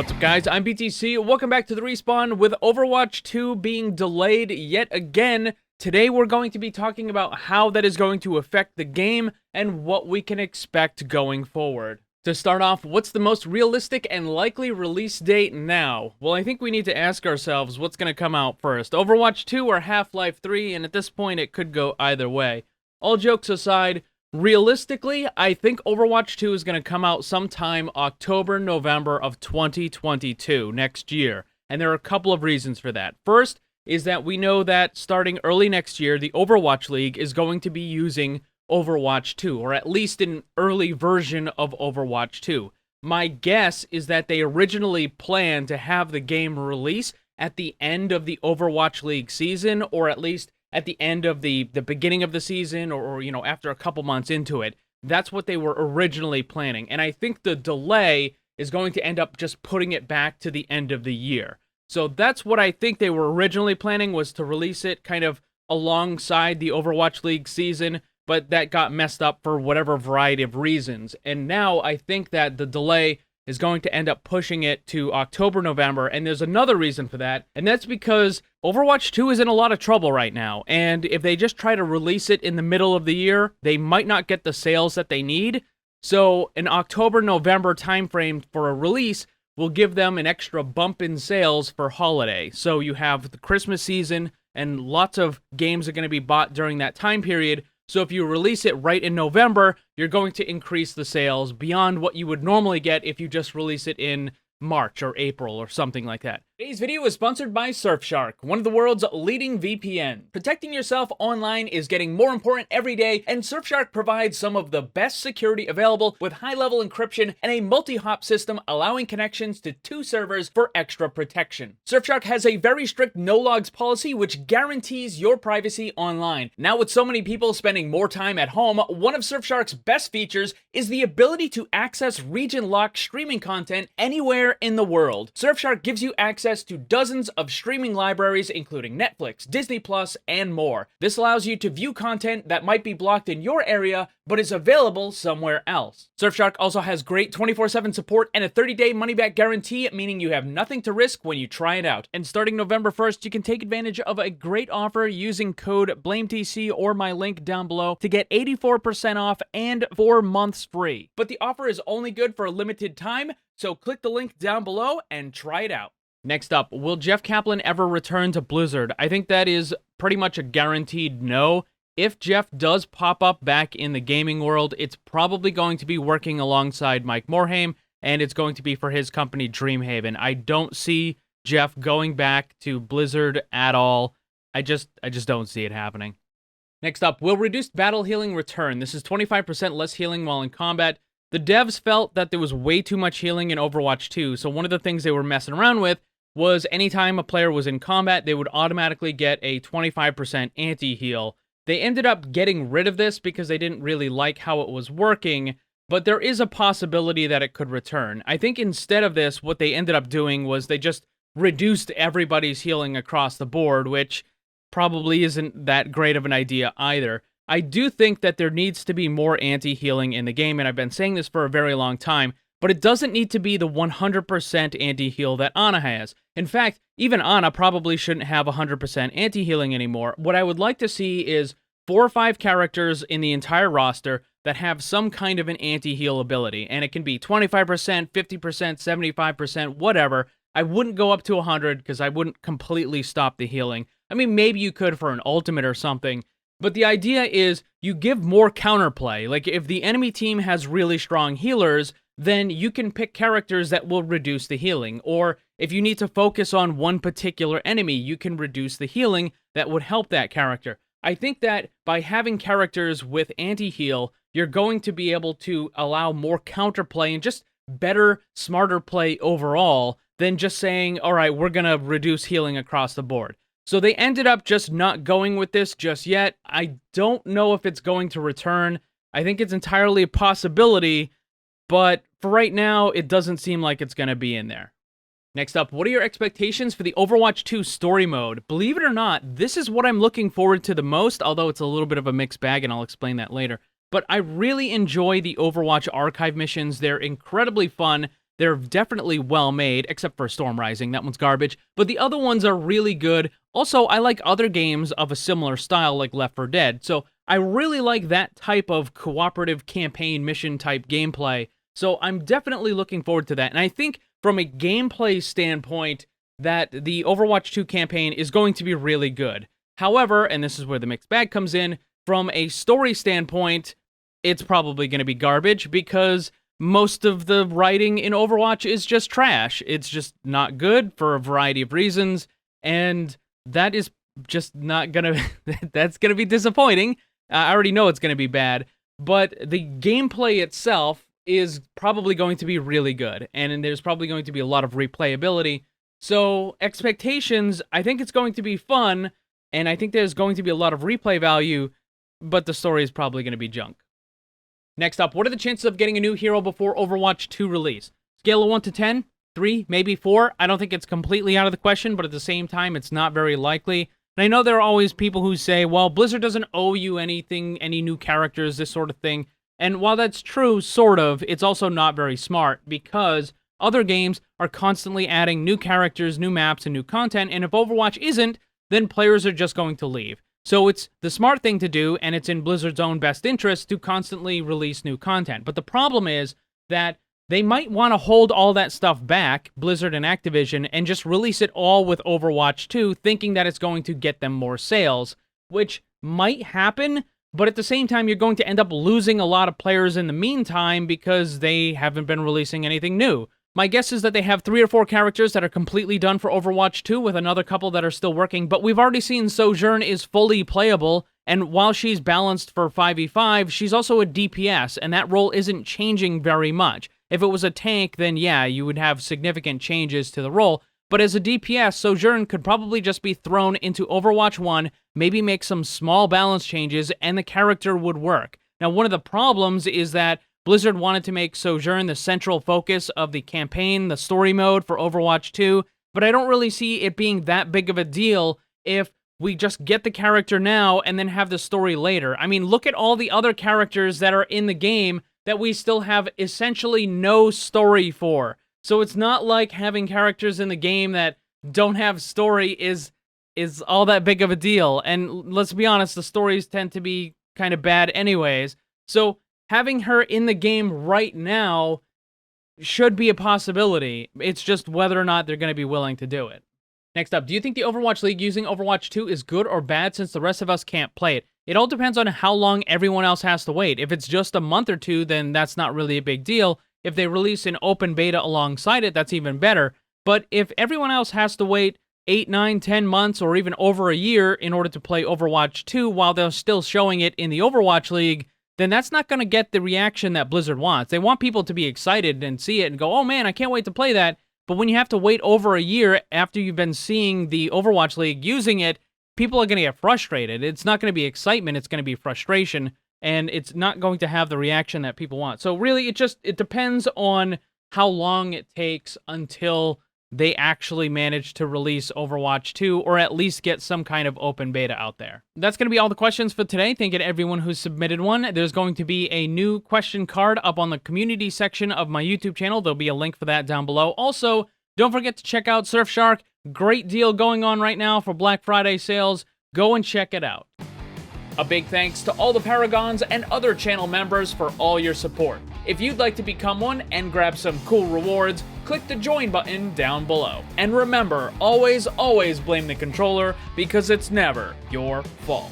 What's up, guys? I'm BTC. Welcome back to the Respawn. With Overwatch 2 being delayed yet again, today we're going to be talking about how that is going to affect the game and what we can expect going forward. To start off, what's the most realistic and likely release date now? Well, I think we need to ask ourselves what's going to come out first, Overwatch 2 or Half-Life 3, and at this point it could go either way. All jokes aside, realistically, I think Overwatch 2 is going to come out sometime October, November of 2022, next year. And there are a couple of reasons for that. First is that we know that starting early next year, the Overwatch League is going to be using Overwatch 2, or at least an early version of Overwatch 2. My guess is that they originally planned to have the game release at the end of the Overwatch League season, or at least at the end of the beginning of the season, or you know, after a couple months into it. That's what they were originally planning. And I think the delay is going to end up just putting it back to the end of the year. So that's what I think they were originally planning, was to release it kind of alongside the Overwatch League season, but that got messed up for whatever variety of reasons. And now I think that the delay is going to end up pushing it to October, November, and there's another reason for that, and that's because Overwatch 2 is in a lot of trouble right now, and if they just try to release it in the middle of the year, they might not get the sales that they need. So an October, November timeframe for a release will give them an extra bump in sales for holiday. So you have the Christmas season, and lots of games are going to be bought during that time period. So if you release it right in November, you're going to increase the sales beyond what you would normally get if you just release it in March or April or something like that. Today's video is sponsored by Surfshark, one of the world's leading VPN. Protecting yourself online is getting more important every day, and Surfshark provides some of the best security available with high-level encryption and a multi-hop system allowing connections to 2 servers for extra protection. Surfshark has a very strict no-logs policy which guarantees your privacy online. Now, with so many people spending more time at home, one of Surfshark's best features is the ability to access region-locked streaming content anywhere in the world. Surfshark gives you access to dozens of streaming libraries including Netflix, Disney+, and more. This allows you to view content that might be blocked in your area but is available somewhere else. Surfshark also has great 24/7 support and a 30-day money-back guarantee, meaning you have nothing to risk when you try it out. And starting November 1st, you can take advantage of a great offer using code BLAMETC or my link down below to get 84% off and 4 months free. But the offer is only good for a limited time, so click the link down below and try it out. Next up, will Jeff Kaplan ever return to Blizzard? I think that is pretty much a guaranteed no. If Jeff does pop up back in the gaming world, it's probably going to be working alongside Mike Morhaime, and it's going to be for his company Dreamhaven. I don't see Jeff going back to Blizzard at all. I just don't see it happening. Next up, will reduced battle healing return? This is 25% less healing while in combat. The devs felt that there was way too much healing in Overwatch 2, so one of the things they were messing around with was anytime a player was in combat, they would automatically get a 25% anti-heal. They ended up getting rid of this because they didn't really like how it was working, but there is a possibility that it could return. I think instead of this, what they ended up doing was they just reduced everybody's healing across the board, which probably isn't that great of an idea either. I do think that there needs to be more anti-healing in the game, and I've been saying this for a very long time, but it doesn't need to be the 100% anti-heal that Ana has. In fact, even Ana probably shouldn't have 100% anti-healing anymore. What I would like to see is 4 or 5 characters in the entire roster that have some kind of an anti-heal ability, and it can be 25%, 50%, 75%, whatever. I wouldn't go up to 100 because I wouldn't completely stop the healing. I mean, maybe you could for an ultimate or something, but the idea is you give more counterplay. Like, if the enemy team has really strong healers, then you can pick characters that will reduce the healing. Or if you need to focus on one particular enemy, you can reduce the healing that would help that character. I think that by having characters with anti-heal, you're going to be able to allow more counterplay and just better, smarter play overall than just saying, all right, we're going to reduce healing across the board. So they ended up just not going with this just yet. I don't know if it's going to return. I think it's entirely a possibility, but for right now, it doesn't seem like it's going to be in there. Next up, what are your expectations for the Overwatch 2 story mode? Believe it or not, this is what I'm looking forward to the most, although it's a little bit of a mixed bag, and I'll explain that later. But I really enjoy the Overwatch archive missions. They're incredibly fun. They're definitely well made, except for Storm Rising. That one's garbage. But the other ones are really good. Also, I like other games of a similar style like Left 4 Dead. So I really like that type of cooperative campaign mission type gameplay. So I'm definitely looking forward to that. And I think from a gameplay standpoint that the Overwatch 2 campaign is going to be really good. However, and this is where the mixed bag comes in, from a story standpoint, it's probably going to be garbage because most of the writing in Overwatch is just trash. It's just not good for a variety of reasons, and that is just not gonna, that's gonna be disappointing. I already know it's gonna be bad, but the gameplay itself is probably going to be really good, and there's probably going to be a lot of replayability. So, expectations, I think it's going to be fun, and I think there's going to be a lot of replay value, but the story is probably going to be junk. Next up, what are the chances of getting a new hero before Overwatch 2 release? Scale of 1 to 10? 3, maybe 4? I don't think it's completely out of the question, but at the same time, it's not very likely. And I know there are always people who say, well, Blizzard doesn't owe you anything, any new characters, this sort of thing. And while that's true, sort of, it's also not very smart, because other games are constantly adding new characters, new maps, and new content, and if Overwatch isn't, then players are just going to leave. So it's the smart thing to do, and it's in Blizzard's own best interest to constantly release new content. But the problem is that they might want to hold all that stuff back, Blizzard and Activision, and just release it all with Overwatch 2, thinking that it's going to get them more sales, which might happen, but at the same time, you're going to end up losing a lot of players in the meantime because they haven't been releasing anything new. My guess is that they have 3 or 4 characters that are completely done for Overwatch 2 with another couple that are still working, but we've already seen Sojourn is fully playable, and while she's balanced for 5v5, she's also a DPS, and that role isn't changing very much. If it was a tank, then yeah, you would have significant changes to the role, but as a DPS, Sojourn could probably just be thrown into Overwatch 1, maybe make some small balance changes, and the character would work. Now, one of the problems is that Blizzard wanted to make Sojourn the central focus of the campaign, the story mode for Overwatch 2, but I don't really see it being that big of a deal if we just get the character now and then have the story later. I mean, look at all the other characters that are in the game that we still have essentially no story for. So it's not like having characters in the game that don't have story is all that big of a deal. And let's be honest, the stories tend to be kind of bad anyways. So having her in the game right now should be a possibility. It's just whether or not they're going to be willing to do it. Next up, do you think the Overwatch League using Overwatch 2 is good or bad since the rest of us can't play it? It all depends on how long everyone else has to wait. If it's just a month or two, then that's not really a big deal. If they release an open beta alongside it, that's even better. But if everyone else has to wait 8, 9, 10 months or even over a year in order to play Overwatch 2 while they're still showing it in the Overwatch League, then that's not going to get the reaction that Blizzard wants. They want people to be excited and see it and go, oh man, I can't wait to play that. But when you have to wait over a year after you've been seeing the Overwatch League using it, people are going to get frustrated. It's not going to be excitement, it's going to be frustration, and it's not going to have the reaction that people want. So really, it depends on how long it takes until they actually manage to release Overwatch 2, or at least get some kind of open beta out there. That's going to be all the questions for today. Thank you to everyone who submitted one. There's going to be a new question card up on the community section of my YouTube channel. There'll be a link for that down below. Also, don't forget to check out Surfshark. Great deal going on right now for Black Friday sales. Go and check it out. A big thanks to all the Paragons and other channel members for all your support. If you'd like to become one and grab some cool rewards, click the join button down below. And remember, always blame the controller because it's never your fault.